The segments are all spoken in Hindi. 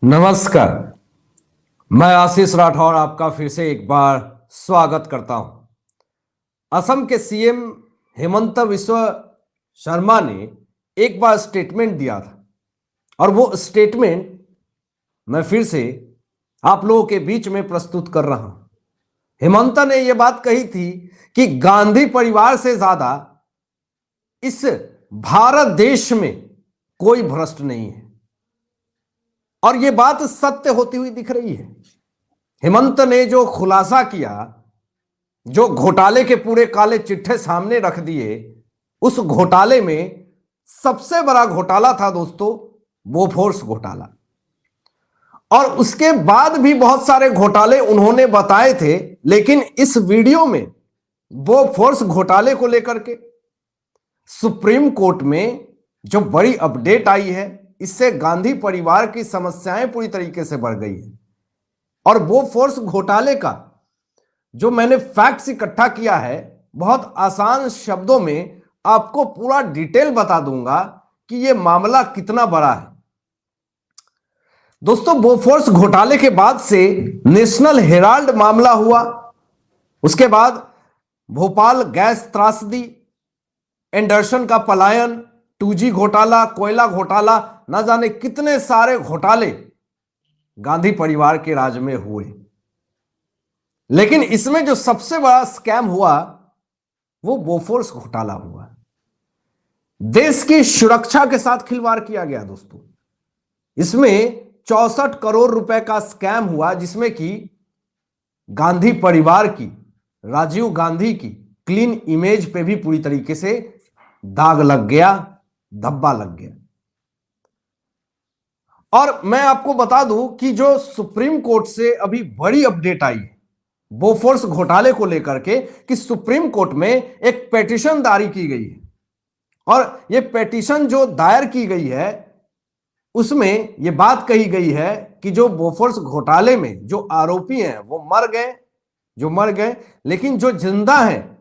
नमस्कार। मैं आशीष राठौर आपका फिर से एक बार स्वागत करता हूं। असम के सीएम हेमंत बिस्वा शर्मा ने एक बार स्टेटमेंट दिया था और वो स्टेटमेंट मैं फिर से आप लोगों के बीच में प्रस्तुत कर रहा हूं। हेमंत ने यह बात कही थी कि गांधी परिवार से ज्यादा इस भारत देश में कोई भ्रष्ट नहीं है और यह बात सत्य होती हुई दिख रही है। हेमंत ने जो खुलासा किया, जो घोटाले के पूरे काले चिट्ठे सामने रख दिए, उस घोटाले में सबसे बड़ा घोटाला था दोस्तों बोफोर्स घोटाला। और उसके बाद भी बहुत सारे घोटाले उन्होंने बताए थे, लेकिन इस वीडियो में बोफोर्स घोटाले को लेकर के सुप्रीम कोर्ट में जो बड़ी अपडेट आई है, इससे गांधी परिवार की समस्याएं पूरी तरीके से बढ़ गई है। और बोफोर्स घोटाले का जो मैंने फैक्ट्स इकट्ठा किया है, बहुत आसान शब्दों में आपको पूरा डिटेल बता दूंगा कि यह मामला कितना बड़ा है। दोस्तों, बोफोर्स घोटाले के बाद से नेशनल हेराल्ड मामला हुआ, उसके बाद भोपाल गैस त्रासदी, एंडरसन का पलायन, 2G घोटाला, कोयला घोटाला, ना जाने कितने सारे घोटाले गांधी परिवार के राज में हुए। लेकिन इसमें जो सबसे बड़ा स्कैम हुआ वो बोफोर्स घोटाला हुआ। देश की सुरक्षा के साथ खिलवाड़ किया गया दोस्तों। इसमें 64 करोड़ रुपए का स्कैम हुआ, जिसमें कि गांधी परिवार की, राजीव गांधी की क्लीन इमेज पे भी पूरी तरीके से दाग लग गया, धब्बा लग गया। और मैं आपको बता दूं कि जो सुप्रीम कोर्ट से अभी बड़ी अपडेट आई है बोफोर्स घोटाले को लेकर के, कि सुप्रीम कोर्ट में एक पेटिशन दायर की गई है। और यह पेटिशन जो दायर की गई है, उसमें यह बात कही गई है कि जो बोफोर्स घोटाले में जो आरोपी हैं वो मर गए, लेकिन जो जिंदा हैं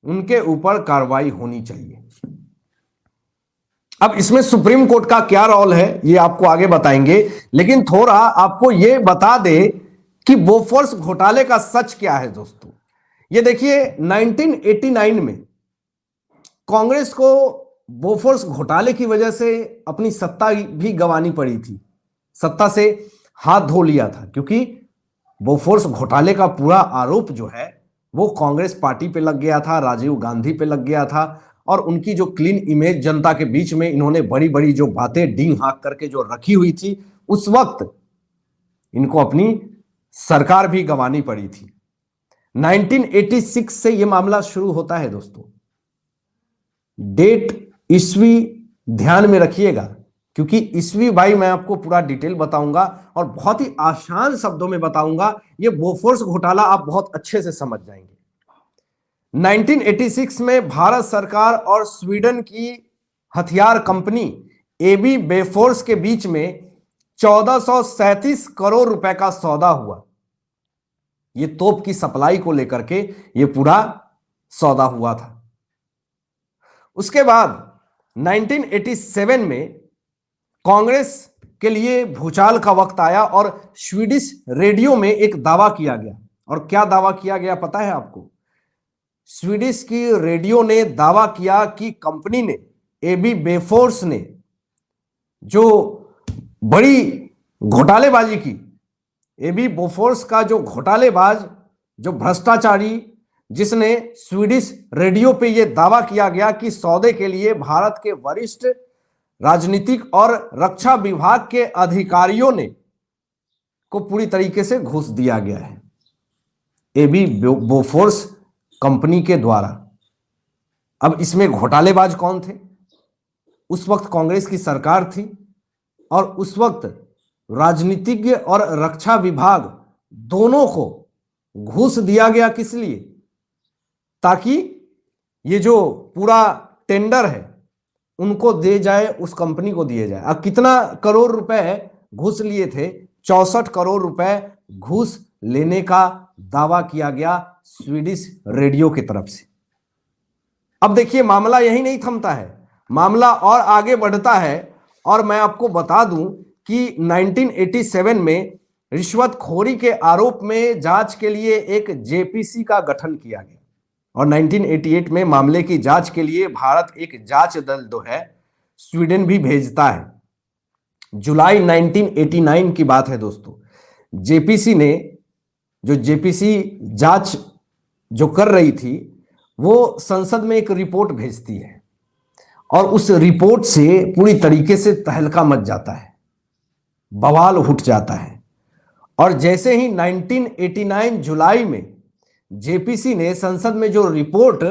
उनके ऊपर कार्रवाई होनी चाहिए। अब इसमें सुप्रीम कोर्ट का क्या रोल है ये आपको आगे बताएंगे, लेकिन थोड़ा आपको ये बता दे कि बोफोर्स घोटाले का सच क्या है दोस्तों। ये देखिए, 1989 में कांग्रेस को बोफोर्स घोटाले की वजह से अपनी सत्ता भी गंवानी पड़ी थी, सत्ता से हाथ धो लिया था, क्योंकि बोफोर्स घोटाले का पूरा आरोप जो है वो कांग्रेस पार्टी पे लग गया था, राजीव गांधी पे लग गया था। और उनकी जो क्लीन इमेज जनता के बीच में इन्होंने बड़ी बड़ी जो बातें डींग हाँक करके जो रखी हुई थी, उस वक्त इनको अपनी सरकार भी गंवानी पड़ी थी। 1986 से यह मामला शुरू होता है दोस्तों। डेट ईस्वी ध्यान में रखिएगा, क्योंकि ईस्वी भाई मैं आपको पूरा डिटेल बताऊंगा और बहुत ही आसान शब्दों में बताऊंगा। यह बोफोर्स घोटाला आप बहुत अच्छे से समझ जाएंगे। 1986 में भारत सरकार और स्वीडन की हथियार कंपनी एबी बोफोर्स के बीच में 1437 करोड़ रुपए का सौदा हुआ। यह तोप की सप्लाई को लेकर के यह पूरा सौदा हुआ था। उसके बाद 1987 में कांग्रेस के लिए भूचाल का वक्त आया और स्वीडिश रेडियो में एक दावा किया गया। और क्या दावा किया गया पता है आपको? स्वीडिश की रेडियो ने दावा किया कि कंपनी ने, एबी बोफोर्स ने जो बड़ी घोटालेबाजी की, एबी बोफोर्स का जो घोटालेबाज, जो भ्रष्टाचारी, जिसने स्वीडिश रेडियो पे यह दावा किया गया कि सौदे के लिए भारत के वरिष्ठ राजनीतिक और रक्षा विभाग के अधिकारियों ने को पूरी तरीके से घूस दिया गया है एबी बोफोर्स कंपनी के द्वारा। अब इसमें घोटालेबाज कौन थे? उस वक्त कांग्रेस की सरकार थी और उस वक्त राजनीतिज्ञ और रक्षा विभाग दोनों को घूस दिया गया। किस लिए? ताकि ये जो पूरा टेंडर है उनको दे जाए, उस कंपनी को दिए जाए। अब कितना करोड़ रुपए घूस लिए थे? 64 करोड़ रुपए घूस लेने का दावा किया गया स्वीडिश रेडियो की तरफ से। अब देखिए, मामला यही नहीं थमता है, मामला और आगे बढ़ता है। और मैं आपको बता दूं कि 1987 में रिश्वतखोरी के आरोप में जांच के लिए एक जेपीसी का गठन किया गया और 1988 में मामले की जांच के लिए भारत एक जांच दल जो है स्वीडन भी भेजता है। जुलाई 1989 की बात है दोस्तों। जेपीसी ने जो जेपीसी जांच जो कर रही थी वो संसद में एक रिपोर्ट भेजती है और उस रिपोर्ट से पूरी तरीके से तहलका मच जाता है, बवाल उठ जाता है। और जैसे ही 1989 जुलाई में जेपीसी ने संसद में जो रिपोर्ट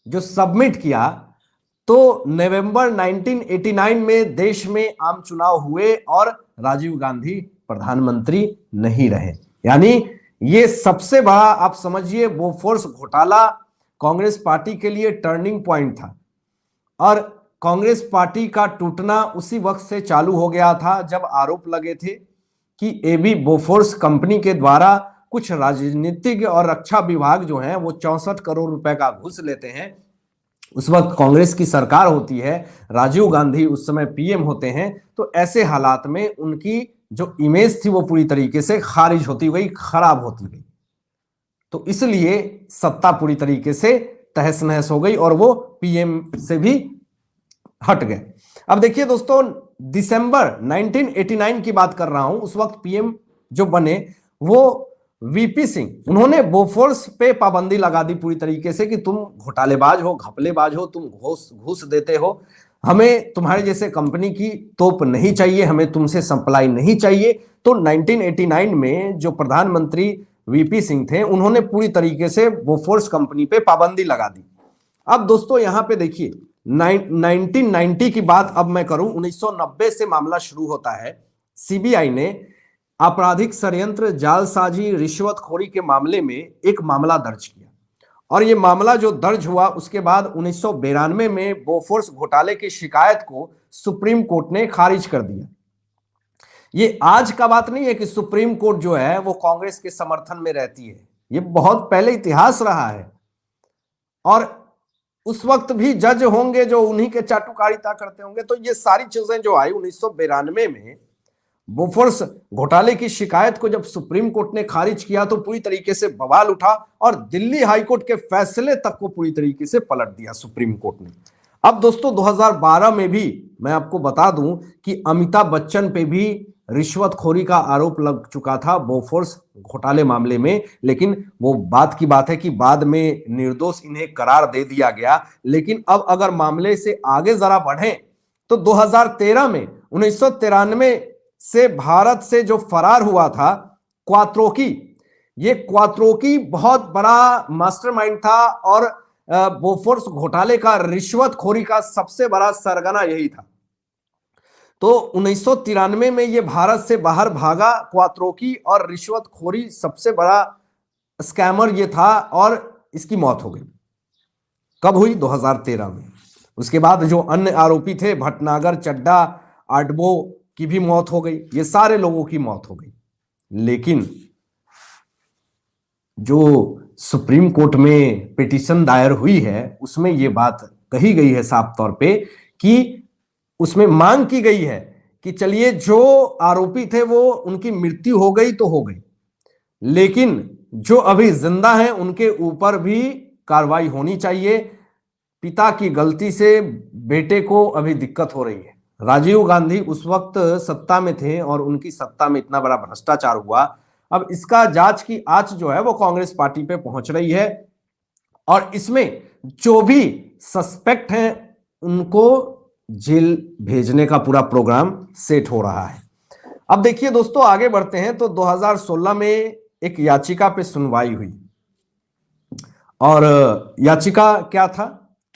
जो सबमिट किया तो नवंबर 1989 में देश में आम चुनाव हुए और राजीव गांधी प्रधानमंत्री नहीं रहे। यानी ये सबसे बड़ा आप समझिए बोफोर्स घोटाला कांग्रेस पार्टी के लिए टर्निंग पॉइंट था और कांग्रेस पार्टी का टूटना उसी वक्त से चालू हो गया था जब आरोप लगे थे कि एबी बोफोर्स कंपनी के द्वारा कुछ राजनीतिक और रक्षा विभाग जो हैं वो 64 करोड़ रुपए का घूस लेते हैं। उस वक्त कांग्रेस की सरकार होती है, राजीव गांधी उस समय पीएम होते हैं, तो ऐसे हालात में उनकी जो इमेज थी वो पूरी तरीके से खारिज होती गई, खराब होती गई। तो इसलिए सत्ता पूरी तरीके से तहस नहस हो गई और वो पीएम से भी हट गए। अब देखिए दोस्तों, दिसंबर 1989 की बात कर रहा हूं, उस वक्त पीएम जो बने वो वीपी सिंह, उन्होंने बोफोर्स पे पाबंदी लगा दी पूरी तरीके से कि तुम घोटालेबाज हो, घपलेबाज हो, तुम घूस देते हो, हमें तुम्हारे जैसे कंपनी की तोप नहीं चाहिए, हमें तुमसे सप्लाई नहीं चाहिए। तो 1989 में जो प्रधानमंत्री वीपी सिंह थे उन्होंने पूरी तरीके से बोफोर्स कंपनी पे पाबंदी लगा दी। अब दोस्तों यहां पे देखिए 1990 की बात अब मैं करूं, 1990 से मामला शुरू होता है। सीबीआई ने आपराधिक षड्यंत्र, जालसाजी, रिश्वतखोरी के मामले में एक मामला दर्ज किया और यह मामला जो दर्ज हुआ उसके बाद 1992 में बोफोर्स घोटाले की शिकायत को सुप्रीम कोर्ट ने खारिज कर दिया। ये आज का बात नहीं है कि सुप्रीम कोर्ट जो है वो कांग्रेस के समर्थन में रहती है, ये बहुत पहले इतिहास रहा है और उस वक्त भी जज होंगे जो उन्हीं के चाटुकारिता करते होंगे। तो ये सारी चीजें जो आई 1992 में बोफोर्स घोटाले की शिकायत को जब सुप्रीम कोर्ट ने खारिज किया तो पूरी तरीके से बवाल उठा और दिल्ली हाईकोर्ट के फैसले तक को पूरी तरीके से पलट दिया सुप्रीम कोर्ट ने। अब दोस्तों 2012 में भी मैं आपको बता दूं कि अमिताभ बच्चन पे भी रिश्वतखोरी का आरोप लग चुका था बोफोर्स घोटाले मामले में, लेकिन वो बात की बात है कि बाद में निर्दोष इन्हें करार दे दिया गया। लेकिन अब अगर मामले से आगे जरा बढ़ें तो 2013 में 1993 से भारत से जो फरार हुआ था क्वात्रोकी, ये क्वात्रोकी बहुत बड़ा मास्टरमाइंड था और बोफोर्स घोटाले का रिश्वतखोरी का सबसे बड़ा सरगना यही था। तो 1993 में ये भारत से बाहर भागा क्वात्रोकी और रिश्वतखोरी सबसे बड़ा स्कैमर ये था और इसकी मौत हो गई। कब हुई? 2013 में। उसके बाद जो अन्य आरोपी थे भटनागर, चड्डा, आडबो की भी मौत हो गई, ये सारे लोगों की मौत हो गई। लेकिन जो सुप्रीम कोर्ट में पिटीशन दायर हुई है उसमें यह बात कही गई है साफ तौर पे कि उसमें मांग की गई है कि चलिए जो आरोपी थे वो उनकी मृत्यु हो गई तो हो गई, लेकिन जो अभी जिंदा हैं उनके ऊपर भी कार्रवाई होनी चाहिए। पिता की गलती से बेटे को अभी दिक्कत हो रही है। राजीव गांधी उस वक्त सत्ता में थे और उनकी सत्ता में इतना बड़ा भ्रष्टाचार हुआ। अब इसका जांच की आंच जो है वो कांग्रेस पार्टी पे पहुंच रही है और इसमें जो भी सस्पेक्ट हैं उनको जेल भेजने का पूरा प्रोग्राम सेट हो रहा है। अब देखिए दोस्तों आगे बढ़ते हैं तो 2016 में एक याचिका पे सुनवाई हुई और याचिका क्या था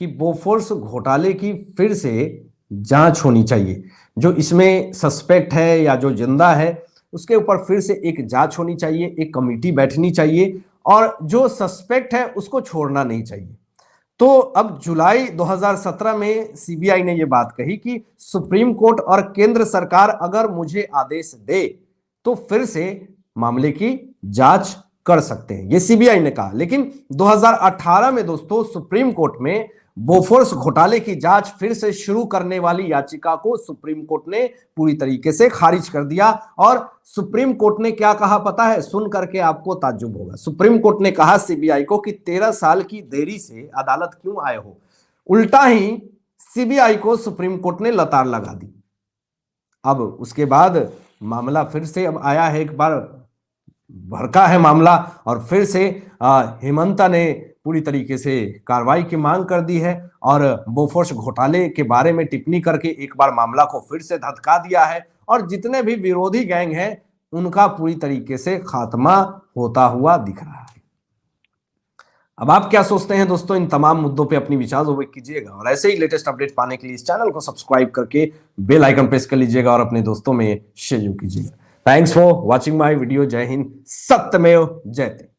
कि बोफोर्स घोटाले की फिर से जांच होनी चाहिए। जो इसमें सस्पेक्ट है या जो जिंदा है उसके ऊपर फिर से एक जांच होनी चाहिए, एक कमेटी बैठनी चाहिए और जो सस्पेक्ट है उसको छोड़ना नहीं चाहिए। तो अब जुलाई 2017 में सीबीआई ने यह बात कही कि सुप्रीम कोर्ट और केंद्र सरकार अगर मुझे आदेश दे तो फिर से मामले की जांच कर सकते हैं, ये सीबीआई ने कहा। लेकिन 2018 में दोस्तों सुप्रीम कोर्ट में बोफोर्स घोटाले की जांच फिर से शुरू करने वाली याचिका को सुप्रीम कोर्ट ने पूरी तरीके से खारिज कर दिया। और सुप्रीम कोर्ट ने क्या कहा पता है, सुन करके आपको ताज्जुब होगा। सुप्रीम कोर्ट ने कहा सीबीआई को कि 13 साल की देरी से अदालत क्यों आए हो। उल्टा ही सीबीआई को सुप्रीम कोर्ट ने लताड़ लगा दी। अब उसके बाद मामला फिर से अब आया है, एक बार भड़का है मामला, और फिर से हेमंता ने पूरी तरीके से कार्रवाई की मांग कर दी है और बोफोर्स घोटाले के बारे में टिप्पणी करके एक बार मामला को फिर से धधका दिया है। और जितने भी विरोधी गैंग हैं उनका पूरी तरीके से खात्मा होता हुआ दिख रहा है। अब आप क्या सोचते हैं दोस्तों, इन तमाम मुद्दों पे अपनी विचार व्यक्त कीजिएगा और ऐसे ही लेटेस्ट अपडेट पाने के लिए इस चैनल को सब्सक्राइब करके बेल आइकन प्रेस कर लीजिएगा और अपने दोस्तों में शेयर कीजिएगा। Thanks for watching my video. जय हिंद, सत्यमेव जयते।